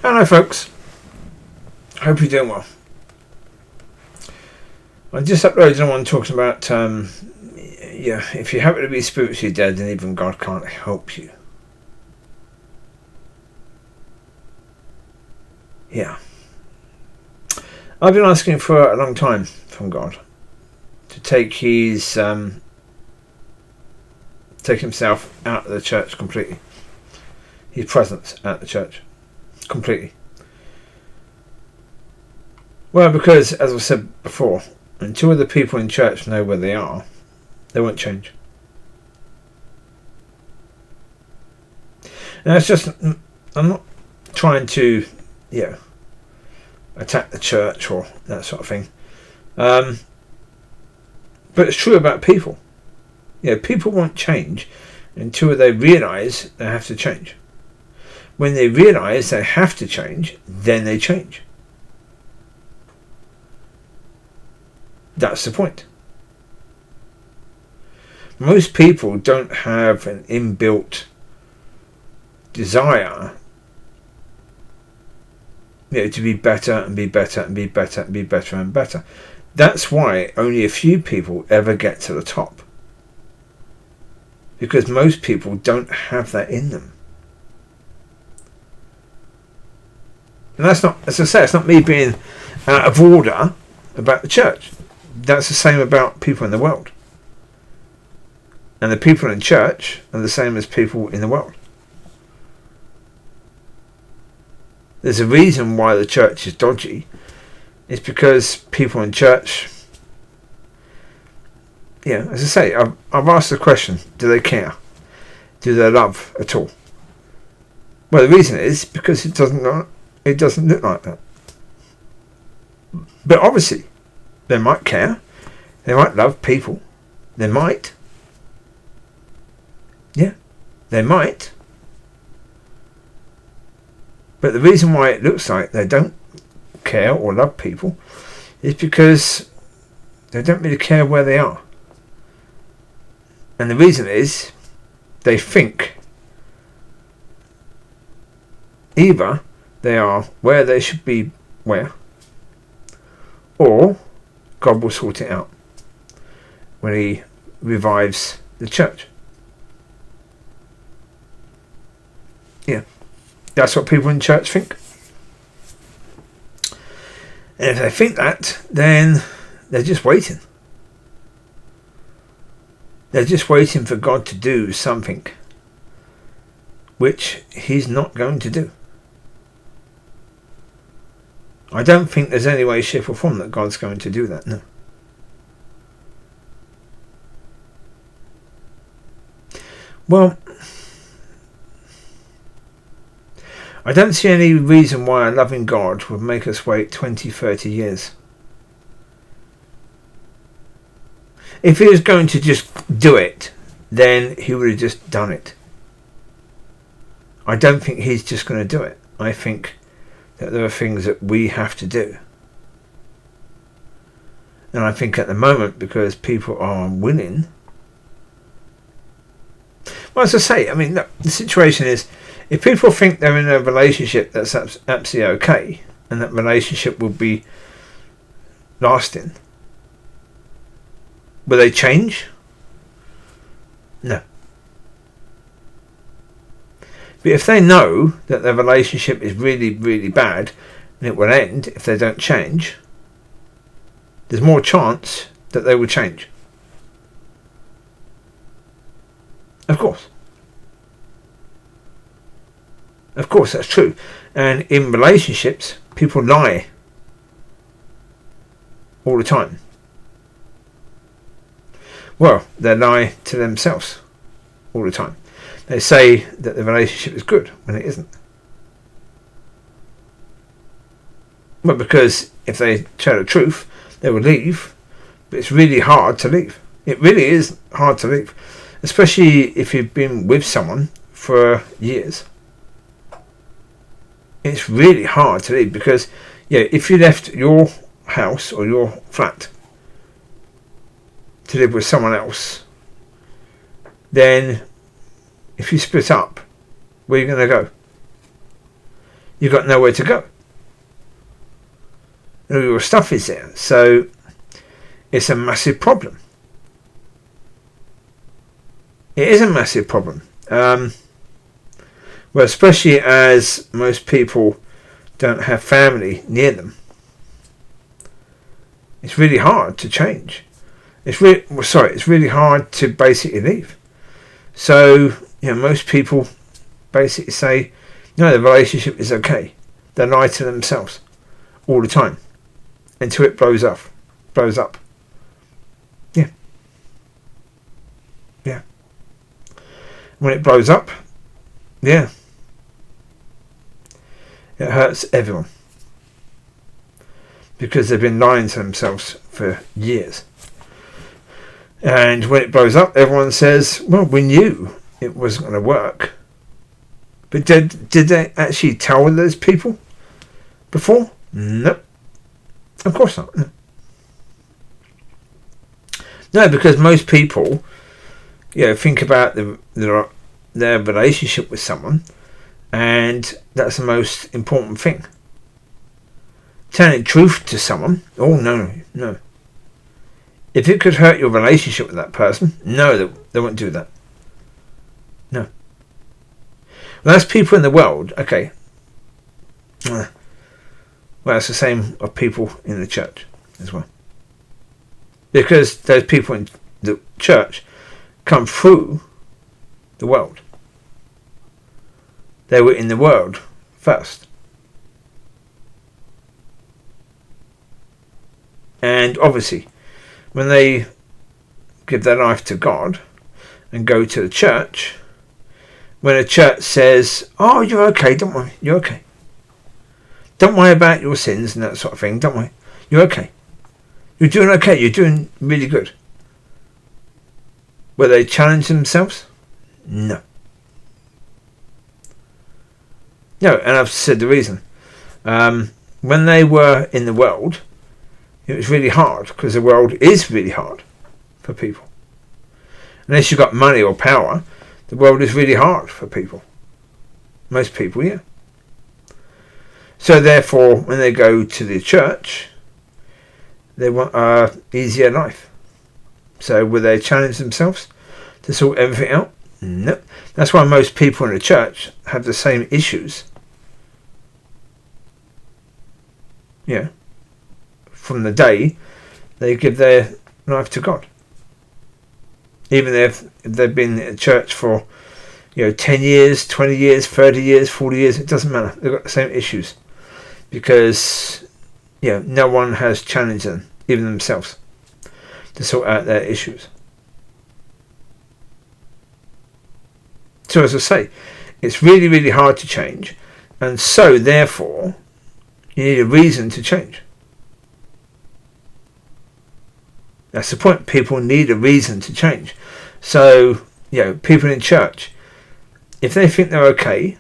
Hello folks, hope you're doing well. I just uploaded one talking about if you happen to be spiritually dead, then even God can't help you. Yeah, I've been asking for a long time from God to take take himself out of the church completely, his presence out of the church completely. Well, because, as I said before, until the people in church know where they are, they won't change. And it's just, I'm not trying to, attack the church or that sort of thing. But it's true about people. People won't change until they realise they have to change. When they realise they have to change, then they change. That's the point. Most people don't have an inbuilt desire to be better and be better and be better and be better and better. That's why only a few people ever get to the top. Because most people don't have that in them. And that's not, as I say, it's not me being out of order about the church. That's the same about people in the world. And the people in church are the same as people in the world. There's a reason why the church is dodgy. It's because people in church, as I say, I've asked the question, do they care? Do they love at all? Well, the reason is because it doesn't look like that. But obviously, they might care. They might love people. They might. Yeah, they might. But the reason why it looks like they don't care or love people is because they don't really care where they are. And the reason is they think either they are where they should be, or God will sort it out when he revives the church. Yeah, that's what people in church think. And if they think that, then they're just waiting. They're just waiting for God to do something which he's not going to do. I don't think there's any way, shape or form that God's going to do that, no. Well, I don't see any reason why a loving God would make us wait 20, 30 years. If he was going to just do it, then he would have just done it. I don't think he's just going to do it. I think that there are things that we have to do. And I think at the moment, because people are unwilling. Well, as I say, look, the situation is, if people think they're in a relationship that's absolutely okay, and that relationship will be lasting, will they change? No. But if they know that their relationship is really, really bad and it will end if they don't change, there's more chance that they will change. Of course. Of course, that's true. And in relationships, people lie all the time. Well, they lie to themselves all the time. They say that the relationship is good when it isn't. Well, because if they tell the truth, they will leave. But it's really hard to leave. It really is hard to leave. Especially if you've been with someone for years. It's really hard to leave because, if you left your house or your flat to live with someone else, then if you split up, where are you going to go? you've got nowhere to go. All your stuff is there. So it's a massive problem. It is a massive problem. Well, especially as most people don't have family near them. It's really hard to change. It's really hard to basically leave. So, most people basically say, no, the relationship is okay. They lie to themselves all the time until it blows up. Yeah. Yeah. When it blows up, yeah, it hurts everyone. Because they've been lying to themselves for years. And when it blows up, everyone says, well, we knew it wasn't going to work. But did they actually tell those people before? No. Of course not. No, because most people, think about their relationship with someone, and that's the most important thing. Telling truth to someone, oh no. If it could hurt your relationship with that person, no, they won't do that. No. Well, that's people in the world, okay. Well, it's the same of people in the church as well. Because those people in the church come through the world. They were in the world first. And obviously, when they give their life to God and go to the church, when a church says, oh, you're okay, don't worry, you're okay. Don't worry about your sins and that sort of thing, don't worry, you're okay. You're doing okay, you're doing really good. Will they challenge themselves? No. No, and I've said the reason. When they were in the world, it was really hard, because the world is really hard for people. Unless you've got money or power, the world is really hard for people. Most people, yeah. So therefore, when they go to the church, they want an easier life. So will they challenge themselves to sort everything out? No. That's why most people in the church have the same issues. Yeah. From the day they give their life to God. Even if they've been at church for 10 years, 20 years, 30 years, 40 years, it doesn't matter. They've got the same issues. Because no one has challenged them, even themselves, to sort out their issues. So as I say, it's really, really hard to change, and so therefore you need a reason to change. That's the point. People need a reason to change. So, people in church, if they think they're okay,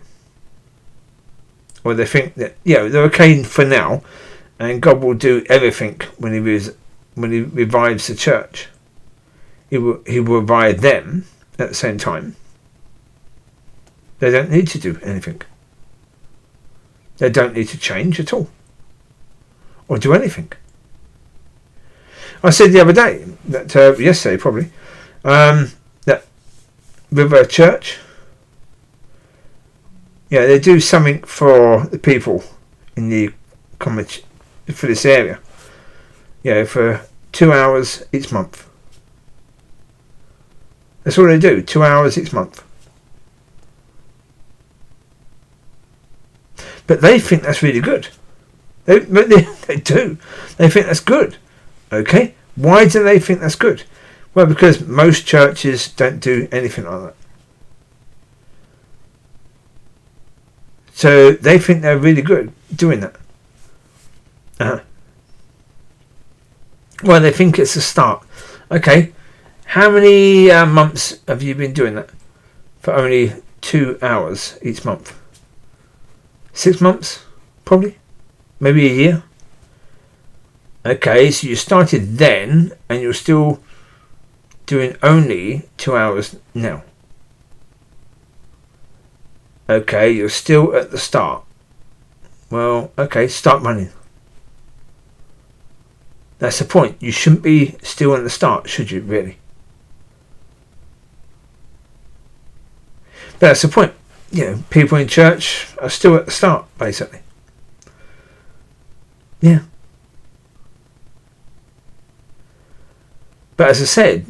or they think that, they're okay for now, and God will do everything when He revives the church. He will revive them at the same time. They don't need to do anything. They don't need to change at all, or do anything. I said the other day, that yesterday probably, that with a church, they do something for the people in the community, for this area, for 2 hours each month. That's all they do, 2 hours each month. But they think that's really good. They do. They think that's good. Okay, why do they think that's good? Well, because most churches don't do anything like that. So they think they're really good doing that. Well, they think it's a start. Okay, how many months have you been doing that? For only 2 hours each month? 6 months, probably? Maybe a year? Okay, so you started then, and you're still doing only 2 hours now. Okay, you're still at the start. Well, okay, start running. That's the point. You shouldn't be still in the start, should you, really? But that's the point. People in church are still at the start, basically. Yeah. But as I said,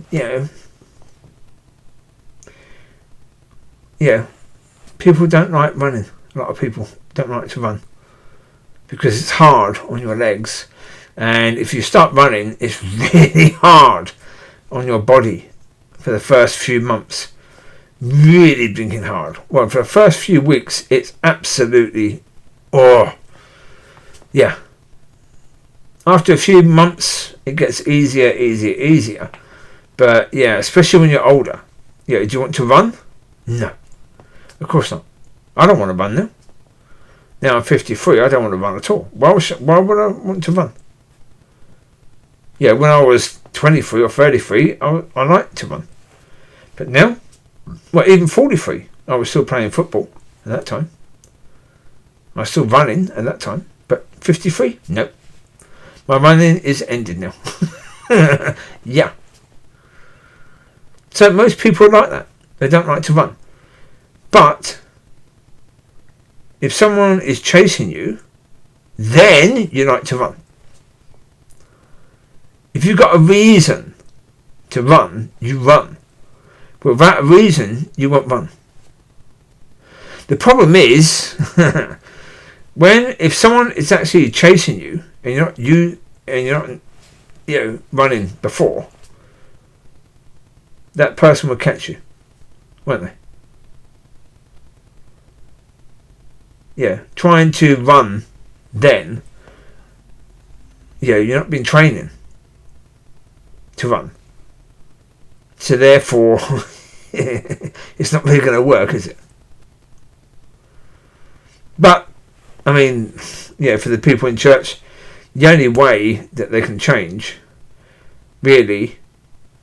people don't like running. A lot of people don't like to run because it's hard on your legs. And if you start running, it's really hard on your body for the first few months. Really blinking hard. Well, for the first few weeks, it's absolutely, yeah. After a few months, it gets easier. But yeah, especially when you're older. Do you want to run? No, of course not. I don't want to run now. Now I'm 53, I don't want to run at all. Why would I want to run? When I was 23 or 33, I liked to run. But now, even 43, I was still playing football at that time. I was still running at that time. But 53, nope. My running is ended now. Yeah. So most people are like that. They don't like to run. But if someone is chasing you, then you like to run. If you've got a reason to run, you run. But without a reason, you won't run. The problem is, if someone is actually chasing you, and you're not running before, that person will catch you, won't they? Trying to run then, you're not been training to run. So therefore, it's not really going to work, is it? But, for the people in church, the only way that they can change, really,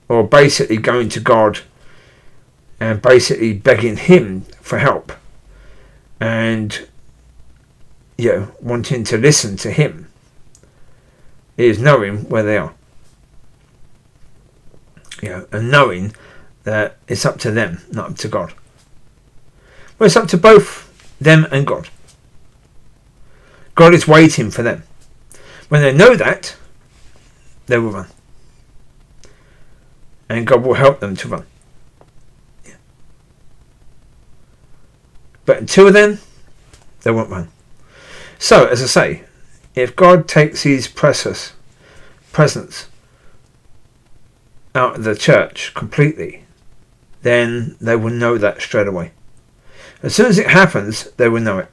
or basically going to God and basically begging Him for help and, wanting to listen to Him, is knowing where they are. And knowing that it's up to them, not up to God. Well, it's up to both them and God. God is waiting for them. When they know that, they will run. And God will help them to run. But until then, they won't run. So, as I say, if God takes His presence out of the church completely, then they will know that straight away. As soon as it happens, they will know it.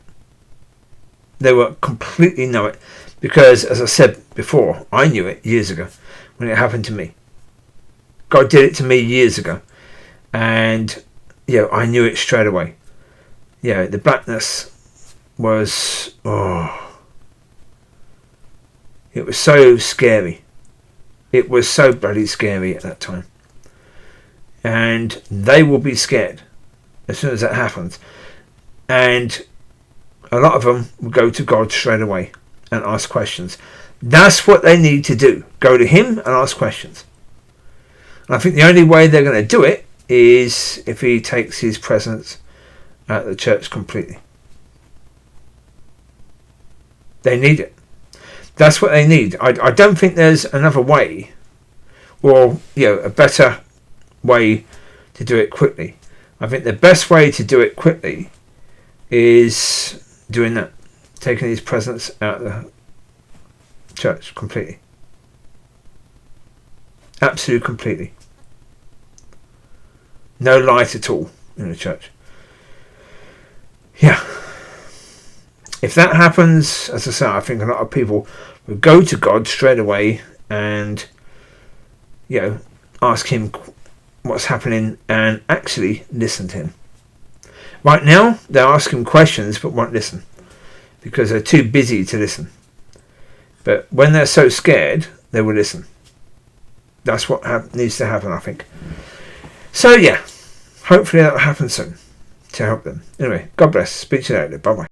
They will completely know it. Because, as I said before, I knew it years ago when it happened to me. God did it to me years ago. And, I knew it straight away. The blackness was, it was so scary. It was so bloody scary at that time. And they will be scared as soon as that happens. And a lot of them will go to God straight away and ask questions. That's what they need to do. Go to Him and ask questions. And I think the only way they're going to do it is if He takes His presence out of the church completely. They need it. That's what they need. I don't think there's another way, or a better way to do it quickly. I think the best way to do it quickly is doing that, taking His presence out of the church completely. Absolutely completely. No light at all in the church. If that happens, as I say, I think a lot of people will go to God straight away and, ask Him what's happening and actually listen to Him. Right now, they ask Him questions but won't listen because they're too busy to listen. But when they're so scared, they will listen. That's what needs to happen, I think. So, hopefully that will happen soon to help them. Anyway, God bless. Speak to you later. Bye-bye.